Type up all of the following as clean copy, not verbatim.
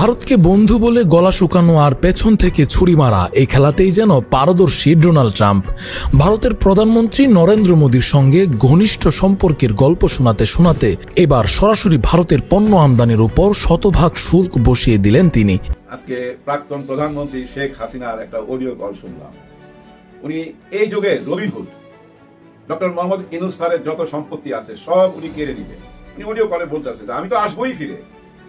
ভারতকে বন্ধু বলে গলা শুকানো আর পেছন থেকে ছুরি মারা এই খেলাতেই যেন পারদর্শী ডোনাল্ড ট্রাম্প। ভারতের প্রধানমন্ত্রী নরেন্দ্র মোদীর সঙ্গে ঘনিষ্ঠ সম্পর্কের গল্প শোনাতে শোনাতে এবার সরাসরি ভারতের পণ্য আমদানির উপর শতভাগ শুল্ক বসিয়ে দিলেন তিনি। আজকে প্রাক্তন প্রধানমন্ত্রী শেখ হাসিনার একটা অডিও কল শুনলাম। উনি এই যুগে রবিনহুড, ডক্টর মোহাম্মদ ইউনূস স্যারের যত সম্পত্তি আছে সব উনি কেড়ে নিবেন। উনি অডিও কলে বলতেছে যে আমি তো আসবোই ফিরে,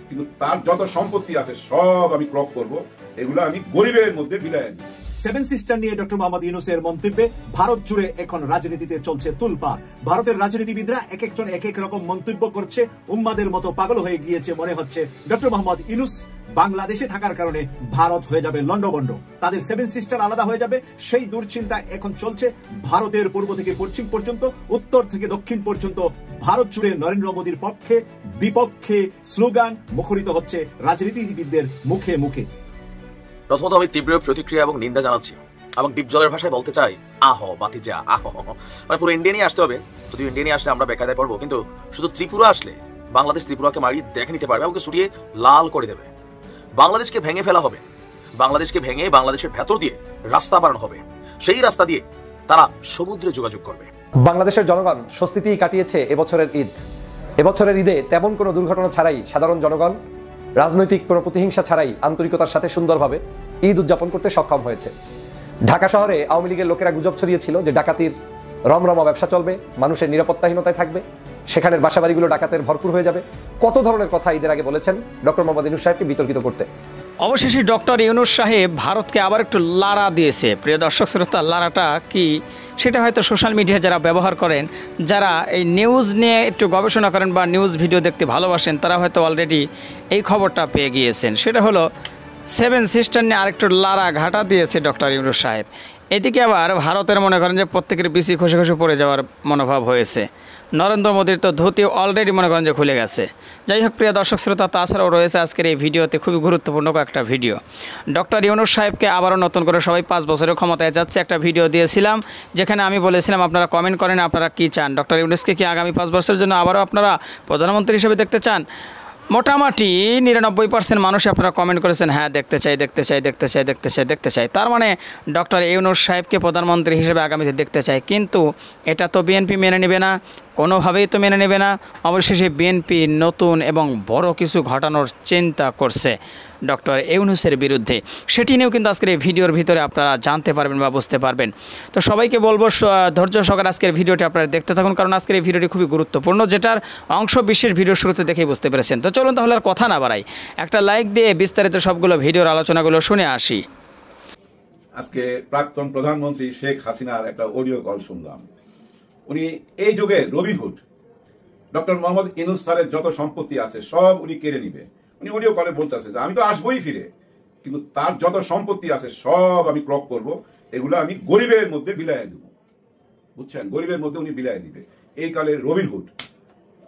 কিন্তু তার যত সম্পত্তি আছে সব আমি ক্রপ করব, এগুলো আমি গরিবের মধ্যে বিলায় আনি। সেভেন সিস্টার নিয়ে ডক্টর মোহাম্মদ ইউনূসের মন্তব্যে ভারত জুড়ে এখন রাজনীতিতে চলছে তুলপাড়। ভারতের রাজনীতিবিদরা এক একজন এক এক রকম মন্তব্য করছে, উম্মাদের মতো পাগল হয়ে গিয়েছে মনে হচ্ছে। ডক্টর মোহাম্মদ ইউনূস বাংলাদেশে থাকার কারণে ভারত হয়ে যাবে লন্ডভন্ড, তাদের সেভেন সিস্টার আলাদা হয়ে যাবে, সেই দুশ্চিন্তা এখন চলছে। ভারতের পূর্ব থেকে পশ্চিম পর্যন্ত, উত্তর থেকে দক্ষিণ পর্যন্ত ভারত জুড়ে নরেন্দ্র মোদীর পক্ষে বিপক্ষে স্লোগান মুখরিত হচ্ছে রাজনীতিবিদদের মুখে মুখে। প্রথমত আমি তীব্র প্রতিক্রিয়া এবং নিন্দা জানাচ্ছি এবং ডিপ জলের ভাষায় বলতে চাই, আহ বাতিজা আহ, মানে পুরো ইন্ডিয়া নিয়ে আসতে হবে। যদি ইন্ডিয়া নিয়ে আসলে আমরা বেকায়দায় পড়বো, কিন্তু শুধু ত্রিপুরা আসলে বাংলাদেশ ত্রিপুরাকে মারিয়ে দেখে নিতে পারবে এবং ছুটিয়ে লাল করে দেবে। বাংলাদেশকে ভেঙে ফেলা হবে, বাংলাদেশকে ভেঙে বাংলাদেশের ভেতর দিয়ে রাস্তা বানানো হবে, সেই রাস্তা দিয়ে তারা সমুদ্রে যোগাযোগ করবে। বাংলাদেশের জনগণ স্বস্তিতেই কাটিয়েছে এবছরের ঈদ। এবছরের ঈদে তেমন কোনো দুর্ঘটনা ছাড়াই সাধারণ জনগণ রাজনৈতিক কোনো প্রতিহিংসা ছাড়াই আন্তরিকতার সাথে সুন্দরভাবে ঈদ উদযাপন করতে সক্ষম হয়েছে। ঢাকা শহরে আওয়ামী লীগের লোকেরা গুজব ছড়িয়েছিল যে ডাকাতির রমরমা ব্যবসা চলবে, মানুষের নিরাপত্তাহীনতায় থাকবে, সেখানের বাসাবাড়িগুলো ডাকাতের ভরপুর হয়ে যাবে। কত ধরনের কথা ঈদের আগে বলেছেন ডক্টর মোহাম্মদ ইউনূস সাহেবকে বিতর্কিত করতে। অবশেষে ডক্টর ইউনূস সাহেব ভারতকে আবার একটু লাড়া দিয়েছে। প্রিয় দর্শক শ্রোতা, লাড়াটা কি সেটা হয়তো সোশ্যাল মিডিয়া যারা ব্যবহার করেন, যারা এই নিউজ নিয়ে একটু গবেষণা করেন বা নিউজ ভিডিও দেখতে ভালোবাসেন, তারা হয়তো অলরেডি এই খবরটা পেয়ে গিয়েছেন। সেটা হলো সেভেন সিস্টার নিয়ে আরেকটু লাড়া ঘাটা দিয়েছে ডক্টর ইউনূস সাহেব। এদিকে আবার ভারতের মনে করেন যে প্রত্যেকের বিসি খসে খসে পড়ে যাওয়ার মনোভাব হয়েছে। নরেন্দ্র মোদীর তো ধুতি অলরেডি মনে করেন যে খুলে গেছে। যাই হোক প্রিয় দর্শক শ্রোতা, তাছাড়াও রয়েছে আজকের এই ভিডিওতে খুবই গুরুত্বপূর্ণ একটা ভিডিও। ডক্টর ইউনূস সাহেবকে আবারও নতুন করে সবাই 5 বছরের ক্ষমতায় যাচ্ছে একটা ভিডিও দিয়েছিলাম, যেখানে আমি বলেছিলাম আপনারা কমেন্ট করেন আপনারা কি চান, ডক্টর ইউনূসকে কি আগামী 5 বছরের জন্য আবারও আপনারা প্রধানমন্ত্রী হিসেবে দেখতে চান। মোটামুটি 99% মানুষই আপনারা কমেন্ট করেছেন হ্যাঁ দেখতে চাই দেখতে চাই দেখতে চাই দেখতে চাই দেখতে চাই। তার মানে ডক্টর ইউনূস সাহেবকে প্রধানমন্ত্রী হিসেবে আগামীতে দেখতে চাই, কিন্তু এটা তো বিএনপি মেনে নেবে না, কোনোভাবেই তো মেনে নেবে না। অবশেষে বিএনপি নতুন এবং বড় কিছু ঘটানোর চিন্তা করছে ডক্টর ইউনূসের বিরুদ্ধে। সেটি নিয়েও কিন্তু আজকের এই ভিডিওর ভিতরে আপনারা জানতে পারবেন বা বুঝতে পারবেন। তো সবাইকে বলবো ধৈর্য সহকারে আজকের ভিডিওটি আপনারা দেখতে থাকুন, কারণ আজকের এই ভিডিওটি খুবই গুরুত্বপূর্ণ, যেটার অংশ বিশেষ ভিডিও শুরুতে দেখেই বুঝতে পেরেছেন। তো চলুন তাহলে আর কথা না বাড়াই, একটা লাইক দিয়ে বিস্তারিত সবগুলো ভিডিওর আলোচনাগুলো শুনে আসি। আজকে প্রাক্তন প্রধানমন্ত্রী শেখ হাসিনার একটা অডিও কল শুনলাম। উনি এই যুগে রবিনহুড, ডক্টর মোহাম্মদ ইউনূস স্যারের যত সম্পত্তি আছে সব উনি কেড়ে নিবে। উনি অডিও কলে বলতেছে যে আমি তো আসবোই ফিরে, কিন্তু তার যত সম্পত্তি আছে সব আমি ক্রপ করব, এগুলো আমি গরিবের মধ্যে বিলায় দেব। বুঝছেন, গরিবের মধ্যে উনি বিলায় দিবে। এই কালে রবিনহুড।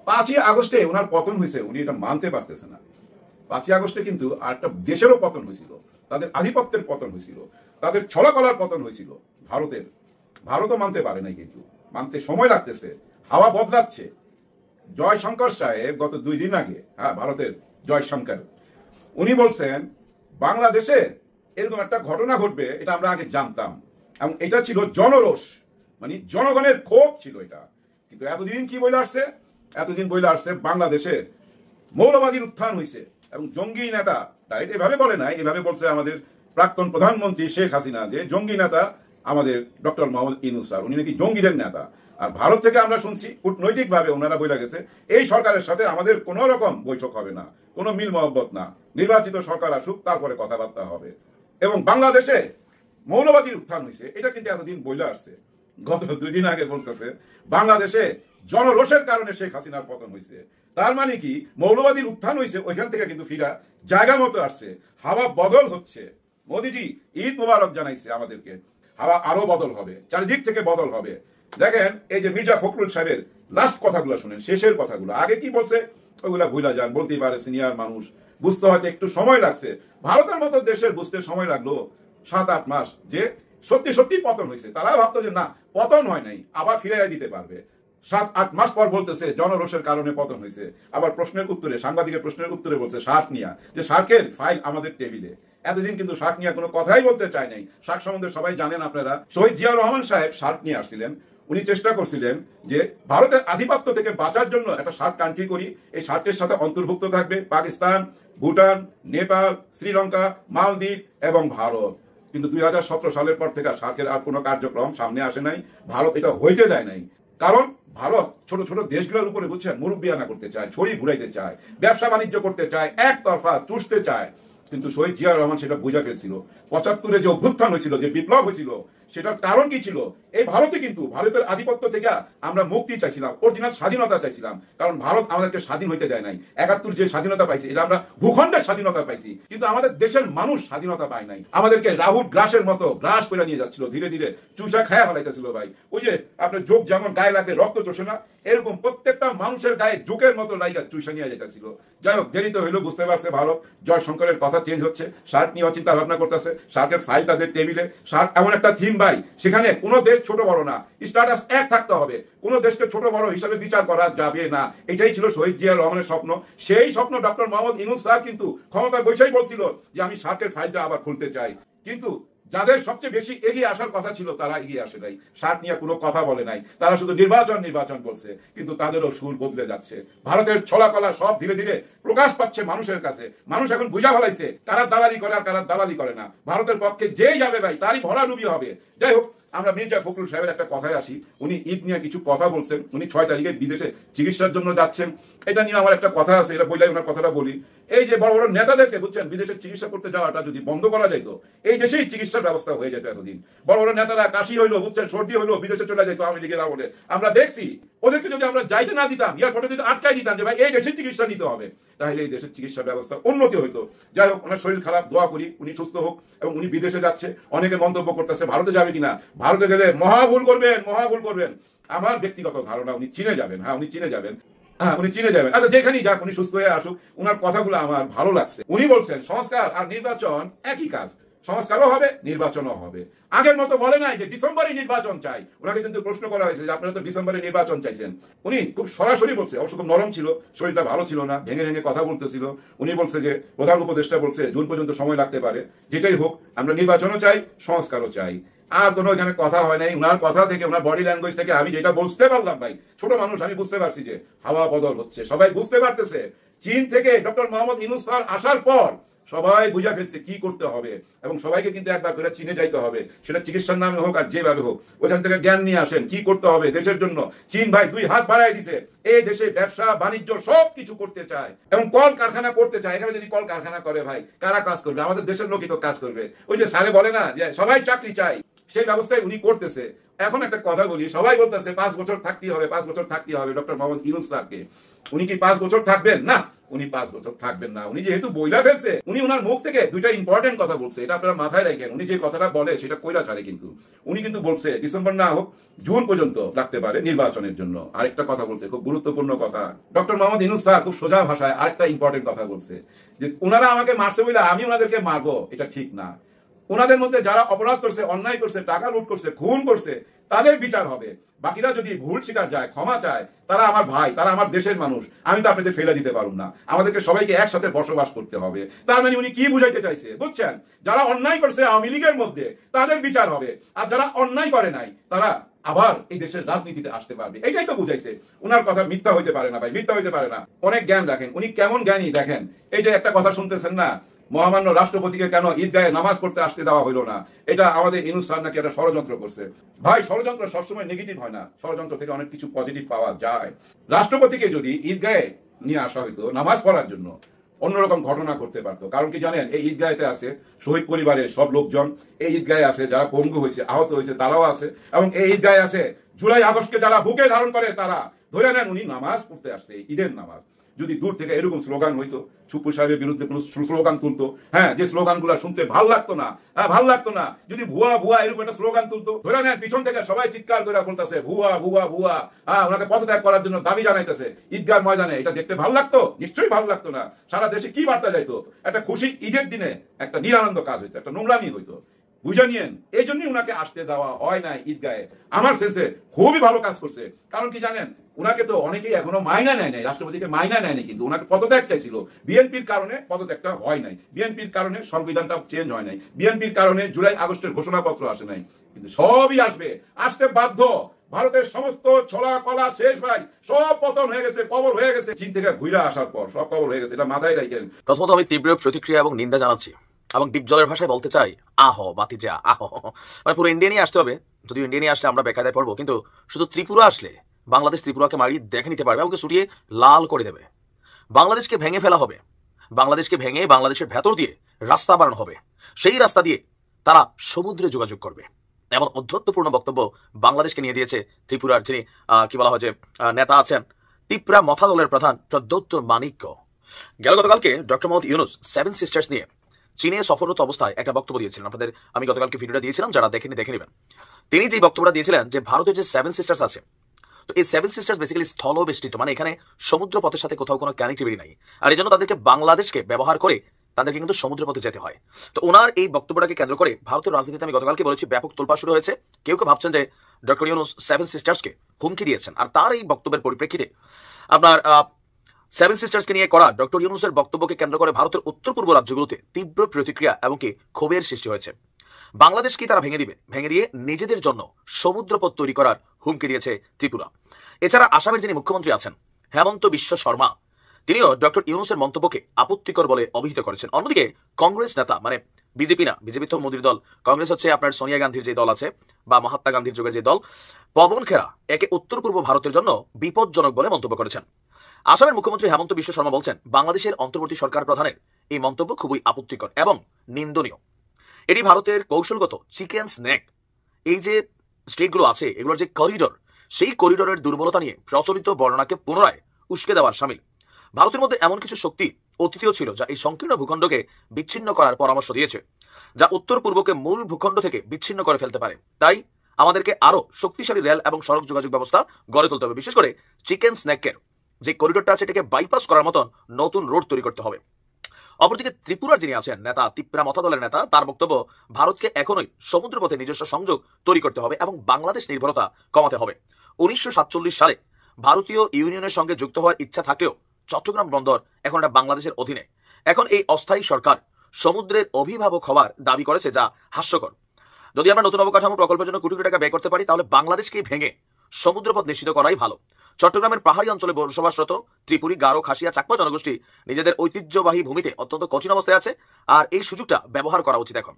5ই আগস্টে ওনার পতন হয়েছে, উনি এটা মানতে পারতেছে না। 5ই আগস্টে কিন্তু আর একটা দেশেরও পতন হয়েছিল, তাদের আধিপত্যের পতন হয়েছিল, তাদের ছলাকলার পতন হয়েছিল ভারতের। ভারতও মানতে পারে নাই, কিন্তু মানতে সময় লাগতেছে, হাওয়া বদলাচ্ছে। জয়শঙ্কর সাহেব গত 2 দিন আগে, ভারতের জয়শঙ্কর, উনি বলছেন বাংলাদেশে এরকম একটা ঘটনা ঘটবে এটা আমরা আগে জানতাম, এবং এটা ছিল জনরোষ, মানে জনগণের ক্ষোভ ছিল এটা। কিন্তু এতদিন কি বলে আসছে, এতদিন বলে আসছে বাংলাদেশে মৌলবাদীর উত্থান হয়েছে এবং জঙ্গি নেতা, ডাইরেক্ট এভাবে বলে নাই, এভাবে বলছে আমাদের প্রাক্তন প্রধানমন্ত্রী শেখ হাসিনা যে জঙ্গি নেতা আমাদের ডক্টর মোহাম্মদ ইউনূস স্যার, উনি নাকি জঙ্গিদের নেতা। আর ভারত থেকে আমরা শুনছি কূটনৈতিক ভাবে ওনারা বলে গেছে এই সরকারের সাথে আমাদের কোন রকম বৈঠক হবে না, কোনো মিল মহব্বত না, নির্বাচিত সরকার আসুক তারপরে কথাবার্তা হবে। এবং বাংলাদেশে মৌলবাদীর উত্থান হয়েছে এটা কিন্তু এতদিন বলে আসছে, গত 2 দিন আগে বলতেছে বাংলাদেশে জনরোষের কারণে শেখ হাসিনার পতন হয়েছে। তার মানে কি মৌলবাদীর উত্থান হয়েছে, ওইখান থেকে কিন্তু ফিরা জায়গা মতো আসছে, হাওয়া বদল হচ্ছে। মোদিজি ঈদ মোবারক জানাইছে আমাদেরকে, হাওয়া আরো বদল হবে, চারিদিক থেকে বদল হবে। দেখেন এই যে মির্জা ফখরুল সাহেবের লাস্ট কথাগুলো শুনেন, শেষের কথাগুলো, আগে কি বলছে ওগুলা ভুলা যান, বলতেই পারে সিনিয়র মানুষ, বুঝতে হয়তো একটু সময় লাগছে। ভারতের মতো দেশের বুঝতে সময় লাগলো 7-8 মাস, যে সত্যি সত্যি পতন হয়েছে। তারা ভাবতো যে না পতন হয় নাই, আবার ফিরাইয়া দিতে পারবে। 7-8 মাস পর বলতেছে জনরোষের কারণে পতন হয়েছে। আবার প্রশ্নের উত্তরে, সাংবাদিকের প্রশ্নের উত্তরে বলছে শার্ক নিয়া, যে শার্কের ফাইল আমাদের টেবিলে। এতদিন কিন্তু শার্ক নিয়ে কোনো কথাই বলতে চায় নাই। শার্ক সম্বন্ধে সবাই জানেন আপনারা। শহীদ জিয়াউর রহমান সাহেব শার্ক নিয়ে আসছিলেন। উনি চেষ্টা করছিলেন যে ভারতের আধিপত্য থেকে বাঁচার জন্য একটা শার্ক কান্ট্রি করি। এই শার্কের সাথে অন্তর্ভুক্ত থাকবে পাকিস্তান, ভুটান, নেপাল, শ্রীলঙ্কা, মালদ্বীপ এবং ভারত। কিন্তু 2017 সালের পর থেকে শার্কের আর কোনো কার্যক্রম সামনে আসে নাই। ভারত এটা হইতে দেয় নাই, কারণ ভারত ছোট ছোট দেশগুলোর উপরে বুঝছেন মুরব্বিয়ানা করতে চায়, ছড়ি ঘুরাইতে চায়, ব্যবসা বাণিজ্য করতে চায়, একতরফা চুষতে চায়। কিন্তু শহীদ জিয়াউর রহমান সেটা বুঝা ফেলছিল। 75-এ যে অভ্যুত্থান হয়েছিল, যে বিপ্লব হয়েছিল, সেটার কারণ কি ছিল? এই ভারতে কিন্তু ভারতের আধিপত্য থেকে আমরা মুক্তি চাইছিলাম, অরিজিনাল স্বাধীনতা চাইছিলাম। কারণ ভারত আমাদেরকে স্বাধীন হইতে দেয় নাই। 71 যে স্বাধীনতা পাইছি, এটা আমরা ভূখণ্ডের স্বাধীনতা পাইছি, কিন্তু আমাদের দেশের মানুষ স্বাধীনতা পায় নাই। আমাদেরকে রাহুল গ্রাসের মতো গ্রাস করে নিয়ে যাচ্ছিল, ধীরে ধীরে চুষা খায়া ফেলাইতেছিল ভাই। ওই যে আপনার যোগ যেমন গায়ে লাগবে রক্ত চষে না, এরকম প্রত্যেকটা মানুষের গায়ে যোগের মতো লাইগা চুষা নিয়ে যেতেছিল। যাই হোক, দেরিতে হইলেও বুঝতে পারছে ভারত জয়শঙ্করের কথা চেঞ্জ হচ্ছে, শার্ক নিয়ে চিন্তা ভাবনা করতেছে, শার্কের ফাইল তাদের টেবিলে। শার্ক এমন একটা থিম ভাই, সেখানে কোনো দেশ ছোট বড় না, স্ট্যাটাস এক থাকতে হবে, কোনো দেশকে ছোট বড় হিসাবে বিচার করা যাবে না। এটাই ছিল শহীদ জিয়াউর রহমানের স্বপ্ন। সেই স্বপ্ন ডক্টর মোহাম্মদ ইউনূস স্যার কিন্তু ক্ষমতায় বসেই বলছিল যে আমি শার্কের ফাইলটা আবার খুলতে চাই। কিন্তু যাদের সবচেয়ে বেশি এগিয়ে আসার কথা ছিল তারা এগিয়ে আসে নাই, শার্ক নিয়ে কোনো কথা বলে নাই। তারা শুধু নির্বাচন বলছে, কিন্তু তাদেরও সুর বদলে যাচ্ছে। ভারতের ছলাকলা সব ধীরে ধীরে প্রকাশ পাচ্ছে মানুষের কাছে। মানুষ এখন বুঝা ফেলাইছে কারা দালালি করে আর কারা দালালি করে না। ভারতের পক্ষে যেই যাবে ভাই তারই ভরাডুবি হবে। যাই হোক, আমরা মির্জা ফখরুল সাহেবের একটা কথায় আসি। উনি ঈদ নিয়ে কিছু কথা বলছেন। উনি 6 তারিখে বিদেশে চিকিৎসার জন্য যাচ্ছেন। এটা নিয়ে আমার একটা কথা আছে, এটা বললেই ওনার কথাটা বলি। এই যে বড় বড় নেতাদেরকে বুঝছেন বিদেশে চিকিৎসা করতে যাওয়াটা যদি বন্ধ করা যেত, এই দেশেই চিকিৎসার ব্যবস্থা হয়ে যেত। এতদিন বড় বড় নেতারা কাশি হইলো, বুঝছেন সর্দি হইলো, বিদেশে চলে যেত আওয়ামী লীগের আমলে। আমরা দেখছি ওদেরকে যদি আমরা যাইতে না দিতাম, এয়ারপোর্টে যদি আটকাই দিতাম যে ভাই এই দেশের চিকিৎসা নিতে হবে, তাহলে এই দেশের চিকিৎসা ব্যবস্থা উন্নতি হইতো। যাই হোক, ওনার শরীর খারাপ, দোয়া করি উনি সুস্থ হোক। এবং উনি বিদেশে যাচ্ছে, অনেকে মন্তব্য করতেছে ভারতে যাবে কিনা। ভারতে গেলে মহা ভুল করবেন। আমার ব্যক্তিগত ধারণা উনি চীনে যাবেন। উনি চীনে যাবেন। আচ্ছা, যেখানেই যাক উনি সুস্থ হয়ে আসুক। উনার কথাগুলো আমার ভালো লাগছে। উনি বলছেন সংস্কার আর নির্বাচন একই কাজ, সংস্কারও হবে, নির্বাচনও হবে। আগের মতো বলে নাই যে ডিসেম্বরে নির্বাচন চাই। ওনাকে কিন্তু প্রশ্ন করা হয়েছে যে আপনারা তো ডিসেম্বরে নির্বাচন চাইছেন। উনি খুব সরাসরি বলছে, অবশ্য খুব নরম ছিল, শরীরটা ভালো ছিল না, ভেঙে কথা বলতেছিল। উনি বলছে যে প্রধান উপদেষ্টা বলছে জুন পর্যন্ত সময় লাগতে পারে, যেটাই হোক আমরা নির্বাচনও চাই, সংস্কারও চাই। আর কোনো এখানে কথা হয় নাই। উনার কথা থেকে, ওনার বডি ল্যাঙ্গুয়েজ থেকে আমি যেটা বুঝতে পারলাম ভাই, ছোট মানুষ আমি বুঝতে পারছি যে হাওয়া বদল হচ্ছে। সবাই বুঝতে পারতেছে চীন থেকে ডক্টর মোহাম্মদ ইউনূস স্যার আসার পর সবাই বুঝা ফেলছে কি করতে হবে, এবং সবাইকে কিন্তু একবার করে চীনে যাইতে হবে, সেটা চিকিৎসার নামে হোক আর যেভাবে হোক। ওইখান থেকে জ্ঞান নিয়ে আসেন কি করতে হবে দেশের জন্য। চীন ভাই 2 হাত বাড়াই দিছে, এই দেশে ব্যবসা বাণিজ্য সব কিছু করতে চায় এবং কল কারখানা করতে চায়। এখানে যদি কল কারখানা করে ভাই কারা কাজ করবে? আমাদের দেশের লোকই তো কাজ করবে। ওই যে স্যারে বলে না যে সবাই চাকরি চাই, সেই ব্যবস্থায় উনি করতেছে। এখন একটা কথা বলি, সবাই বলতেছে 5 বছর থাকতেই হবে ডক্টর মোহাম্মদ ইউনূস স্যারকে। উনি কি 5 বছর থাকবেন? না, উনি 5 বছর থাকবেন না। উনি যেহেতু বইলা ফেলছে, উনি ওনার মুখ থেকে 2টা ইম্পর্টেন্ট কথা বলছে, এটা আপনারা মাথায় রাখেন। উনি যে কথাটা বলে সেটা কইরা ছাড়ে, কিন্তু উনি কিন্তু বলছে ডিসেম্বর না হোক জুন পর্যন্ত লাগতে পারে নির্বাচনের জন্য। আরেকটা কথা বলছে, খুব গুরুত্বপূর্ণ কথা। ডক্টর মোহাম্মদ ইউনূস স্যার খুব সোজা ভাষায় আরেকটা ইম্পর্টেন্ট কথা বলছে যে ওনারা আমাকে মারছে বলে আমি ওনাদেরকে মারবো, এটা ঠিক না। ওনাদের মধ্যে যারা অপরাধ করছে, অন্যায় করছে, টাকা লুট করছে, খুন করছে, তাদের বিচার হবে। বাকিরা যদি ভুল স্বীকার যায়, ক্ষমা চায়, তারা আমার ভাই, তারা আমার দেশের মানুষ। আমি তো আপনাদের ফেলে দিতে পারুম না। আমাদেরকে সবাইকে একসাথে বসবাস করতে হবে। তার মানে উনি কি বুঝাইতে চাইছে বুঝছেন? যারা অন্যায় করছে আওয়ামী লীগের মধ্যে, তাদের বিচার হবে, আর যারা অন্যায় করে নাই তারা আবার এই দেশের রাজনীতিতে আসতে পারবে। এটাই তো বুঝাইছে। উনার কথা মিথ্যা হইতে পারে না ভাই, মিথ্যা হইতে পারে না। অনেক জ্ঞান রাখেন। উনি কেমন জ্ঞানী দেখেন। এই যে একটা কথা শুনতেছেন না, মহামান্য রাষ্ট্রপতিকে কেন ঈদগাহে নামাজ পড়তে আসতে দেওয়া হইল না, এটা আমাদের ইউনূস স্যার নাকি একটা ষড়যন্ত্র করছে। ভাই, ষড়যন্ত্র সবসময় নেগেটিভ হয় না, ষড়যন্ত্র থেকে অনেক কিছু পজিটিভ পাওয়া যায়। রাষ্ট্রপতিকে যদি ঈদগাহে নিয়ে আসা হইতো নামাজ পড়ার জন্য, অন্যরকম ঘটনা করতে পারতো। কারণ কি জানেন, এই ঈদগাহেতে আছে শহীদ পরিবারের সব লোকজন, এই ঈদগাহে আছে যারা পঙ্গু হয়েছে, আহত হয়েছে, তারাও আছে, এবং এই ঈদগাহে আছে জুলাই আগস্টকে যারা বুকে ধারণ করে তারা। ধরে নেন উনি নামাজ পড়তে আসছে, ঈদের নামাজ। যদি দূর থেকে এরকম স্লোগান হইতো, সুপ্পু সাহেবের বিরুদ্ধে কোন স্লোগান তুলতো, যে স্লোগানগুলো শুনতে ভাল লাগতো না, যদি ভুয়া এরকম একটা স্লোগান তুলতো, ধরে নেন পিছন থেকে সবাই চিৎকার করে বলতেছে ভুয়া, ওনাকে পদত্যাগ করার জন্য দাবি জানাইতেছে ঈদগাহ ময়দানে, এটা দেখতে ভাল লাগতো? নিশ্চয়ই ভাল লাগতো না। সারা দেশে কি বার্তা যাইতো? একটা খুশি ঈদের দিনে একটা নিরানন্দ কাজ হইতো, একটা নোংরামি হইতো। বুঝে নিয়েন। এই জন্যই উনাকে আসতে দেওয়া হয় নাই ঈদগাহে। আমার সেন্সে খুবই ভালো কাজ করছে। কারণ কি জানেন, উনাকে তো অনেকেই এখনো মাইনা নেয় নাই, রাষ্ট্রপতিকে মাইনা নেয় নাই, কিন্তু উনাকে পদত্যাগ চাইছিল। বিএনপির কারণে পদত্যাগটা হয় নাই, বিএনপির কারণে সংবিধানটা চেঞ্জ হয় নাই, বিএনপির কারণে জুলাই আগস্টের ঘোষণাপত্র আসে নাই, কিন্তু সবই আসবে, আসতে বাধ্য। ভারতের সমস্ত ছলা কলা শেষ ভাই, সব পতন হয়ে গেছে, কবর হয়ে গেছে। চীন থেকে ঘুরে আসার পর সব কবর হয়ে গেছে, এটা মাথায় রাখেন। প্রথমত আমি তীব্র প্রতিক্রিয়া এবং নিন্দা জানাচ্ছি এবং ডিপ জলের ভাষায় বলতে চাই আহ বাতি যা আহ। মানে পুরো ইন্ডিয়া নিয়ে আসতে হবে। যদিও ইন্ডিয়া নিয়ে আসলে আমরা বেকায়দায় পড়বো, কিন্তু শুধু ত্রিপুরা আসলে বাংলাদেশ ত্রিপুরাকে মারিয়ে দেখে নিতে পারবে, আমাকে ছুটিয়ে লাল করে দেবে। বাংলাদেশকে ভেঙে ফেলা হবে, বাংলাদেশকে ভেঙে বাংলাদেশের ভেতর দিয়ে রাস্তা বানানো হবে, সেই রাস্তা দিয়ে তারা সমুদ্রে যোগাযোগ করবে। এমন অধ্যত্বপূর্ণ বক্তব্য বাংলাদেশকে নিয়ে দিয়েছে ত্রিপুরার যিনি কি বলা হয় যে নেতা আছেন, ত্রিপুরা মথা দলের প্রধান প্রদ্যোৎ মাণিক্য। গতকালকে ডক্টর মোহাম্মদ ইউনুস 7 সিস্টার্স নিয়ে চীনে সফররত অবস্থায় একটা বক্তব্য দিয়েছিলেন। আপনাদের আমি গতকালকে ভিডিওটা দিয়েছিলাম, যারা দেখেনি দেখে নেবেন। তিনি যে বক্তব্যটা দিয়েছিলেন যে ভারতের যে 7 সিস্টার্স আছে, তো এই 7 সিস্টার্স বেসিক্যালি স্থল বেষ্টিত, মানে এখানে সমুদ্র পথের সাথে কোথাও কোনো কানেক্টিভিটি নাই, আর এই জন্য তাদেরকে বাংলাদেশকে ব্যবহার করে তাদেরকে কিন্তু সমুদ্র পথে যেতে হয়। তো ওনার এই বক্তব্যটাকে কেন্দ্র করে ভারতের রাজনীতিতে আমি গতকালকে বলেছি ব্যাপক তোলপাড় শুরু হয়েছে। কেউ কেউ ভাবছেন যে ডক্টর ইউনুস 7 সিস্টার্সকে হুমকি দিয়েছেন, আর তার এই বক্তব্যের পরিপ্রেক্ষিতে আপনার 7 সিস্টার্সকে নিয়ে করা ডক্টর ইউনুসের বক্তব্যকে কেন্দ্র করে ভারতের উত্তর পূর্ব রাজ্যগুলোতে তীব্র প্রতিক্রিয়া এবং কি ক্ষোভের সৃষ্টি হয়েছে। বাংলাদেশকে তারা ভেঙে দিবে, ভেঙে দিয়ে নিজেদের জন্য সমুদ্রপথ তৈরি করার হুমকি দিয়েছে ত্রিপুরা। এছাড়া আসামের যিনি মুখ্যমন্ত্রী আছেন হেমন্ত বিশ্ব শর্মা, তিনিও ডক্টর ইউনুসের মন্তব্যকে আপত্তিকর বলে অভিহিত করেছেন। অন্যদিকে কংগ্রেস নেতা, মানে বিজেপি না, বিজেপি তো মোদীর দল, কংগ্রেস হচ্ছে আপনার সোনিয়া গান্ধীর যে দল আছে বা মহাত্মা গান্ধীর যুগের যে দল, পবন খেরা একে উত্তর পূর্ব ভারতের জন্য বিপজ্জনক বলে মন্তব্য করেছেন। আসামের মুখ্যমন্ত্রী হেমন্ত বিশ্ব শর্মা বলছেন বাংলাদেশের অন্তর্বর্তী সরকার প্রধানের এই মন্তব্য খুবই আপত্তিকর এবং নিন্দনীয়। এটি ভারতের কৌশলগত চিকেন স্ন্যাক, এই যে স্টেটগুলো আছে এগুলোর যে করিডর, সেই করিডরের দুর্বলতা নিয়ে প্রচলিত বর্ণনাকে পুনরায় উস্কে দেওয়ার শামিল। ভারতের মধ্যে এমন কিছু শক্তি অতীতেও ছিল যা এই সংকীর্ণ ভূখণ্ডকে বিচ্ছিন্ন করার পরামর্শ দিয়েছে, যা উত্তর পূর্বকে মূল ভূখণ্ড থেকে বিচ্ছিন্ন করে ফেলতে পারে। তাই আমাদেরকে আরো শক্তিশালী রেল এবং সড়ক যোগাযোগ ব্যবস্থা গড়ে তুলতে হবে, বিশেষ করে চিকেন স্ন্যাকের যে করিডোরটা আছে এটাকে বাইপাস করার মতন নতুন রোড তৈরি করতে হবে। অপরদিকে ত্রিপুরার যিনি আছেন নেতা, ত্রিপুরা মথা দলের নেতা, তার বক্তব্য ভারতকে এখনই সমুদ্রপথে নিজস্ব সংযোগ তৈরি করতে হবে এবং বাংলাদেশ নির্ভরতা কমাতে হবে। 1947 সালে ভারতীয় ইউনিয়নের সঙ্গে যুক্ত হওয়ার ইচ্ছা থাকলেও চট্টগ্রাম বন্দর এখন এটা বাংলাদেশের অধীনে। এখন এই অস্থায়ী সরকার সমুদ্রের অভিভাবক হওয়ার দাবি করেছে, যা হাস্যকর। যদি আমরা নতুন অবকাঠামো প্রকল্পের জন্য কোটি কোটি টাকা ব্যয় করতে পারি, তাহলে বাংলাদেশকে ভেঙে সমুদ্রপথ নিশ্চিত করাই ভালো। চট্টগ্রামের পাহাড়ি অঞ্চলে বসবাসরত ত্রিপুরী, গারো, খাসিয়া, চাকমা জনগোষ্ঠী নিজেদের ঐতিহ্যবাহী ভূমিতে অত্যন্ত কঠিন অবস্থায় আছে, আর এই সুযোগটা ব্যবহার করা উচিত এখন।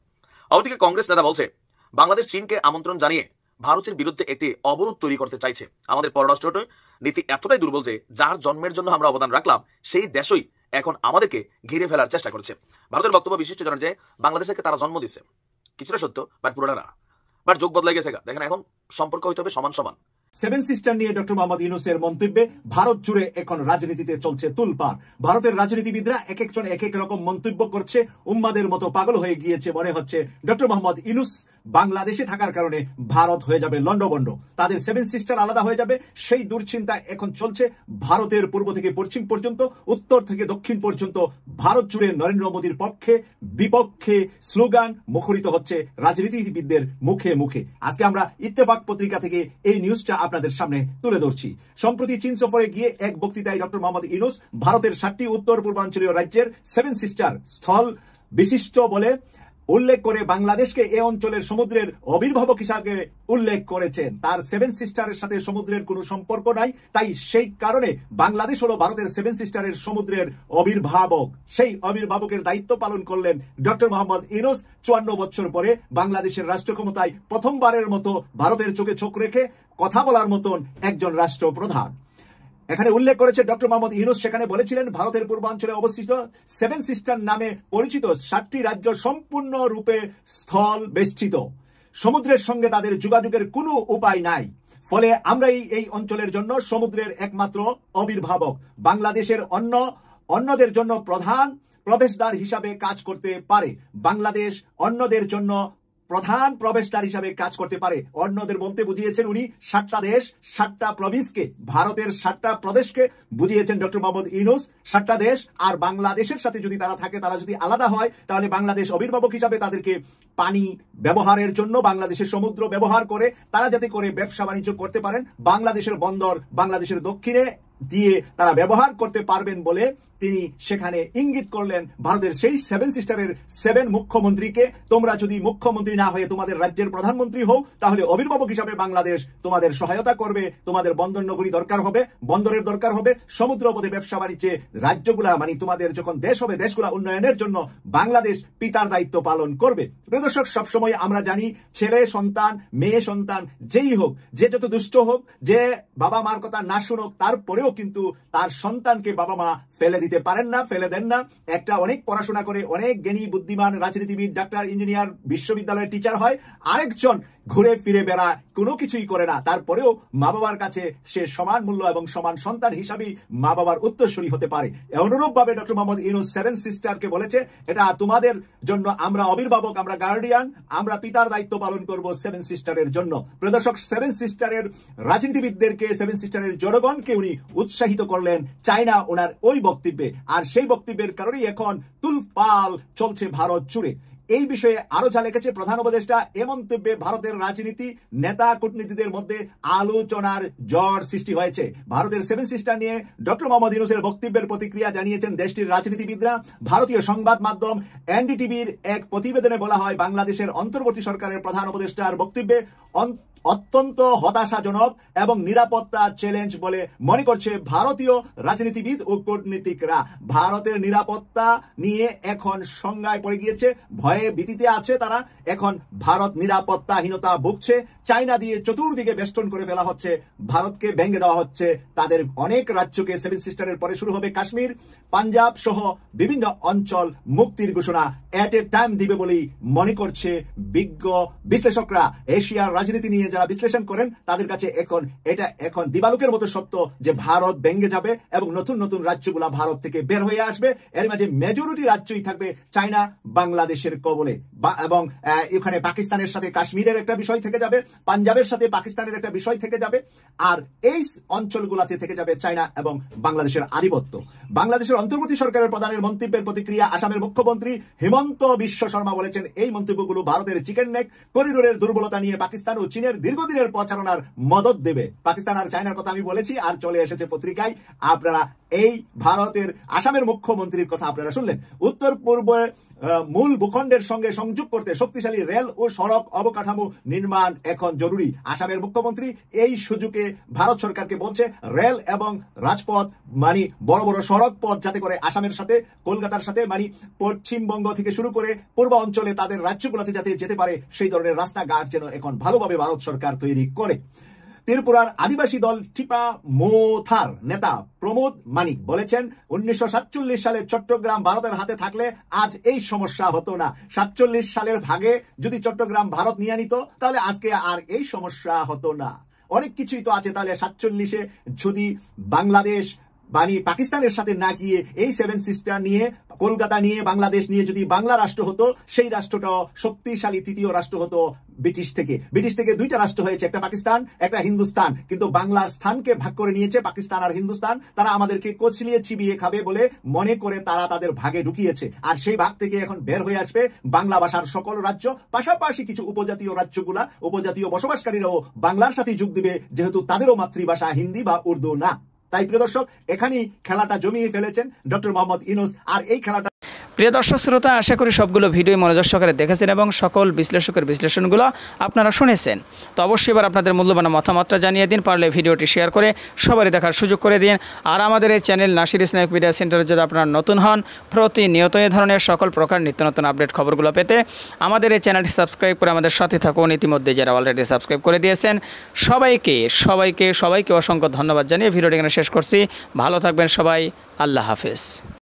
অপরদিকে কংগ্রেস নেতা বলছে বাংলাদেশ চীনকে আমন্ত্রণ জানিয়ে ভারতের বিরুদ্ধে একটি অবরোধ তৈরি করতে চাইছে। আমাদের পররাষ্ট্র নীতি এতটাই দুর্বল যে যার জন্মের জন্য আমরা অবদান রাখলাম সেই দেশই এখন আমাদেরকে ঘিরে ফেলার চেষ্টা করছে। ভারতের বক্তব্য বিশিষ্ট জানান যে বাংলাদেশকে তারা জন্ম দিচ্ছে, কিছুটা সত্য বাট পুরোটা না, বাট যোগ বদলাই গেছে। দেখেন এখন সম্পর্ক হইতে হবে সমান সমান। 7 সিস্টার নিয়ে ডক্টর মোহাম্মদ ইউনুসের মন্তব্যে ভারত জুড়ে এখন রাজনীতিতে চলছে তুলপাড়। ভারতের রাজনীতিবিদরা এক একজন এক এক রকম মন্তব্য করছে, উম্মাদের মতো পাগল হয়ে গিয়েছে। মনে হচ্ছে ডক্টর মোহাম্মদ ইউনুস বাংলাদেশে থাকার কারণে ভারত হয়ে যাবে লন্ডভন্ড, তাদের 7 সিস্টার আলাদা হয়ে যাবে, সেই দুশ্চিন্তা এখন চলছে। ভারতের পূর্ব থেকে পশ্চিম পর্যন্ত, উত্তর থেকে দক্ষিণ পর্যন্ত ভারত জুড়ে নরেন্দ্র মোদীর পক্ষে বিপক্ষে স্লোগান মুখরিত হচ্ছে রাজনীতিবিদদের মুখে মুখে। আজকে আমরা ইত্তেফাক পত্রিকা থেকে এই নিউজটা আপনাদের সামনে তুলে ধরছি। সম্প্রতি চীন সফরে গিয়ে এক বক্তৃতায় ডক্টর মোহাম্মদ ইউনুস ভারতের 7টি উত্তর পূর্বাঞ্চলীয় রাজ্যের 7 সিস্টার স্থল বিশিষ্ট বলে উল্লেখ করে বাংলাদেশকে এ অঞ্চলের সমুদ্রের অবির্ভাবক হিসাবে উল্লেখ করেছেন। তার 7 সিস্টারের সাথে সমুদ্রের কোনো সম্পর্ক নাই, তাই সেই কারণে বাংলাদেশ হলো ভারতের 7 সিস্টারের সমুদ্রের অবির্ভাবক। সেই অবির্ভাবকের দায়িত্ব পালন করলেন ডক্টর মোহাম্মদ ইউনুস। 54 বছর পরে বাংলাদেশের রাষ্ট্র ক্ষমতায় প্রথমবারের মতো ভারতের চোখে চোখ রেখে কথা বলার মতন একজন রাষ্ট্রপ্রধান। এখানে উল্লেখ করেছে ডক্টর মোহাম্মদ ইউনুস সেখানে বলেছিলেন ভারতের পূর্বাঞ্চলে অবস্থিত 7 সিস্টার নামে পরিচিত 7টি রাজ্য সম্পূর্ণরূপে স্থল বেষ্টিত, সমুদ্রের সঙ্গে তাদের যোগাযোগের কোনো উপায় নাই। ফলে আমরাই এই অঞ্চলের জন্য সমুদ্রের একমাত্র অবির্ভাবক। বাংলাদেশের অন্যদের জন্য প্রধান প্রবেশদ্বার হিসাবে কাজ করতে পারে। বাংলাদেশ অন্যদের জন্য প্রধান প্রবেশদ্বার হিসাবে কাজ করতে পারে। অন্যদের বলতে বুঝিয়েছেন উনি 7টা দেশ, 7টা প্রভিন্সকে, ভারতের 7টা প্রদেশকে বুঝিয়েছেন ডক্টর মোহাম্মদ ইউনূস। 7টা দেশ আর বাংলাদেশের সাথে যদি তারা থাকে, তারা যদি আলাদা হয়, তাহলে বাংলাদেশ অভিভাবক হিসাবে তাদেরকে পানি ব্যবহারের জন্য বাংলাদেশের সমুদ্র ব্যবহার করে তারা যাতে করে ব্যবসা বাণিজ্য করতে পারেন, বাংলাদেশের বন্দর বাংলাদেশের দক্ষিণে দিয়ে তারা ব্যবহার করতে পারবেন বলে তিনি সেখানে ইঙ্গিত করলেন ভারতের সেই 7 সিস্টারের 7 মুখ্যমন্ত্রীকে। তোমরা যদি মুখ্যমন্ত্রী না হয়ে তোমাদের রাজ্যের প্রধানমন্ত্রী হও, তাহলে অভিভাবক হিসাবে বাংলাদেশ তোমাদের সহায়তা করবে। তোমাদের বন্দর নগরী দরকার হবে, বন্দরের দরকার হবে, সমুদ্র পথে ব্যবসা বাণিজ্যে রাজ্যগুলা মানে তোমাদের যখন দেশ হবে, দেশগুলা উন্নয়নের জন্য বাংলাদেশ পিতার দায়িত্ব পালন করবে। প্রিয় দর্শক, সবসময় আমরা জানি ছেলে সন্তান, মেয়ে সন্তান, যেই হোক, যে যত দুষ্ট হোক, যে বাবা মার কথা না শুনুক, তারপরেও কিন্তু তার সন্তানকে বাবা মা ফেলে দিতে পারেন না, ফেলে দেন না। একটা অনেক পড়াশোনা করে অনেক জ্ঞানী বুদ্ধিমান রাজনীতিবিদ, ডাক্তার, ইঞ্জিনিয়ার, বিশ্ববিদ্যালয়ের টিচার হয়, আরেকজন ঘুরে ফিরে বেড়ায়, কোনো কিছুই করে না, তারপরেও মা বাবার কাছে সে সমান মূল্য এবং সমান সন্তান হিসাবেই মা বাবার উত্তরসূরি হতে পারে। অনুরূপ ভাবে ডক্টর মোহাম্মদ ইউনূস 7 সিস্টারকে বলেছে, এটা তোমাদের জন্য আমরা অভিভাবক, আমরা গার্ডিয়ান, আমরা পিতার দায়িত্ব পালন করব 7 সিস্টারের জন্য। প্রিয় দর্শক, 7 সিস্টারের রাজনীতিবিদদেরকে, 7 সিস্টারের জনগণকে উনি উৎসাহিত করলেন চায়না ওনার ওই বক্তব্যে। আর সেই বক্তব্যের কারণেই এখন তুলপাল চলছে ভারত জুড়ে। এই বিষয়ে আরো যা লিখেছে প্রধান উপদেষ্টা, এ মন্তব্যে ভারতের রাজনীতি নেতা কূটনীতিদের মধ্যে আলোচনার ঝড় সৃষ্টি হয়েছে। ভারতের 7 সিস্টার নিয়ে ডক্টর মোহাম্মদ ইউনূসের বক্তব্যের প্রতিক্রিয়া জানিয়েছেন দেশটির রাজনীতিবিদরা। ভারতীয় সংবাদ মাধ্যম এনডিটিভির এক প্রতিবেদনে বলা হয়, বাংলাদেশের অন্তর্বর্তী সরকারের প্রধান উপদেষ্টার বক্তব্যে অত্যন্ত হতাশাজনক এবং নিরাপত্তা চ্যালেঞ্জ বলে মনে করছে ভারতীয় রাজনীতিবিদ ও কূটনীতিকরা। ভারতের নিরাপত্তা নিয়ে এখন সংজ্ঞায় পড়ে গিয়েছে, ভয়ে ভীতিতে আছে তারা। এখন ভারত নিরাপত্তাহীনতা ভুগছে, চায়না দিয়ে চতুর্দিকে বেষ্টন করে ফেলা হচ্ছে, ভারতকে ভেঙে দেওয়া হচ্ছে। তাদের অনেক রাজ্যকে 7 সিস্টারের পরে শুরু হবে কাশ্মীর, পাঞ্জাব সহ বিভিন্ন অঞ্চল মুক্তির ঘোষণা এট এ টাইম দিবে বলেই মনে করছে বিজ্ঞ বিশ্লেষকরা। এশিয়ার রাজনীতি নিয়ে যারা বিশ্লেষণ করেন তাদের কাছে এটা এখন দিবালুকের মতো সত্য যে ভারত ভেঙে যাবে এবং নতুন নতুন রাজ্যগুলা ভারত থেকে বের হয়ে আসবে। এর মাঝে মেজরিটি রাজ্যই থাকবে চায়না বাংলাদেশের কবলে, এবং এখানে পাকিস্তানের সাথে কাশ্মীরের একটা বিষয় থেকে যাবে, পাঞ্জাবের সাথে পাকিস্তানের একটা বিষয় থেকে যাবে, আর এই অঞ্চলগুলাতে থেকে যাবে চায়না এবং বাংলাদেশের আধিপত্য। বাংলাদেশের অন্তর্বর্তী সরকারের প্রধানের মন্তব্যের প্রতিক্রিয়া, আসামের মুখ্যমন্ত্রী হিমন্ত বিশ্ব শর্মা বলেছেন, এই মন্তব্যগুলো ভারতের চিকেন নেক করিডোরের দুর্বলতা নিয়ে পাকিস্তান ও চীনের দীর্ঘদিনের প্রচারণার মদত দেবে। পাকিস্তান আর চায়নার কথা আমি বলেছি, আর চলে এসেছে পত্রিকায়। আপনারা এই ভারতের আসামের মুখ্যমন্ত্রীর কথা আপনারা শুনলেন। উত্তর পূর্বে মূল ভূখণ্ডের সঙ্গে সংযোগ করতে শক্তিশালী রেল ও সড়ক অবকাঠামো নির্মাণ এখন জরুরি। আসামের মুখ্যমন্ত্রী এই সুযোগে ভারত সরকারকে বলছে, রেল এবং রাজপথ মানে বড় বড় সড়ক পথ যাতে করে আসামের সাথে, কলকাতার সাথে মানে পশ্চিমবঙ্গ থেকে শুরু করে পূর্ব অঞ্চলে তাদের রাজ্যগুলোতে যাতে যেতে পারে, সেই ধরনের রাস্তাঘাট যেন এখন ভালোভাবে ভারত সরকার তৈরি করে। ত্রিপুরার আদিবাসী দল টিপা মোথার নেতা প্রমোদ মানিক বলেছেন, 1947 সালে চট্টগ্রাম ভারতের হাতে থাকলে আজ এই সমস্যা হতো না। 47 সালের ভাগে যদি চট্টগ্রাম ভারত নিয়ে নিত, তাহলে আজকে আর এই সমস্যা হতো না। অনেক কিছুই তো আছে। তাহলে 47-এ যদি বাংলাদেশ মানে পাকিস্তানের সাথে না গিয়ে এই 7 সিস্টার নিয়ে, কলকাতা নিয়ে, বাংলাদেশ নিয়ে যদি বাংলা রাষ্ট্র হতো, সেই রাষ্ট্রটাও শক্তিশালী তৃতীয় রাষ্ট্র হতো ব্রিটিশ থেকে। ব্রিটিশ থেকে 2টা রাষ্ট্র হয়েছে, একটা পাকিস্তান, একটা হিন্দুস্তান, কিন্তু বাংলার স্থানকে ভাগ করে নিয়েছে পাকিস্তান আর হিন্দুস্তান। তারা আমাদেরকে কচলিয়ে চিবিয়ে খাবে বলে মনে করে তারা তাদের ভাগে ঢুকিয়েছে। আর সেই ভাগ থেকে এখন বের হয়ে আসবে বাংলা ভাষার সকল রাজ্য, পাশাপাশি কিছু উপজাতীয় রাজ্যগুলা, উপজাতীয় বসবাসকারীরাও বাংলার সাথে যোগ দিবে, যেহেতু তাদেরও মাতৃভাষা হিন্দি বা উর্দু না। তাই প্রিয় দর্শক, এখানেই খেলাটা জমিয়ে ফেলেছেন ডক্টর মোহাম্মদ ইউনূস। আর এই খেলাটা প্রিয় দর্শক শ্রোতা, আশা করি সবগুলো ভিডিও মনোযোগ সহকারে দেখেছেন এবং সকল বিশ্লেষকের বিশ্লেষণগুলো আপনারা শুনেছেন। তো অবশ্যই এবার আপনাদের মূল্যবান মতামতটা জানিয়ে দিন, পারলে ভিডিওটি শেয়ার করে সবারই দেখার সুযোগ করে দিন। আর আমাদের এই চ্যানেল নাসির ইসলামিক মিডিয়া সেন্টারে যদি আপনারা নতুন হন, প্রতিনিয়ত এই ধরনের সকল প্রকার নিত্য নতুন আপডেট খবরগুলো পেতে আমাদের এই চ্যানেলটি সাবস্ক্রাইব করে আমাদের সাথে থাকুন। ইতিমধ্যে যারা অলরেডি সাবস্ক্রাইব করে দিয়েছেন সবাইকে অসংখ্য ধন্যবাদ জানিয়ে ভিডিওটি এখানে শেষ করছি। ভালো থাকবেন সবাই, আল্লাহ হাফেজ।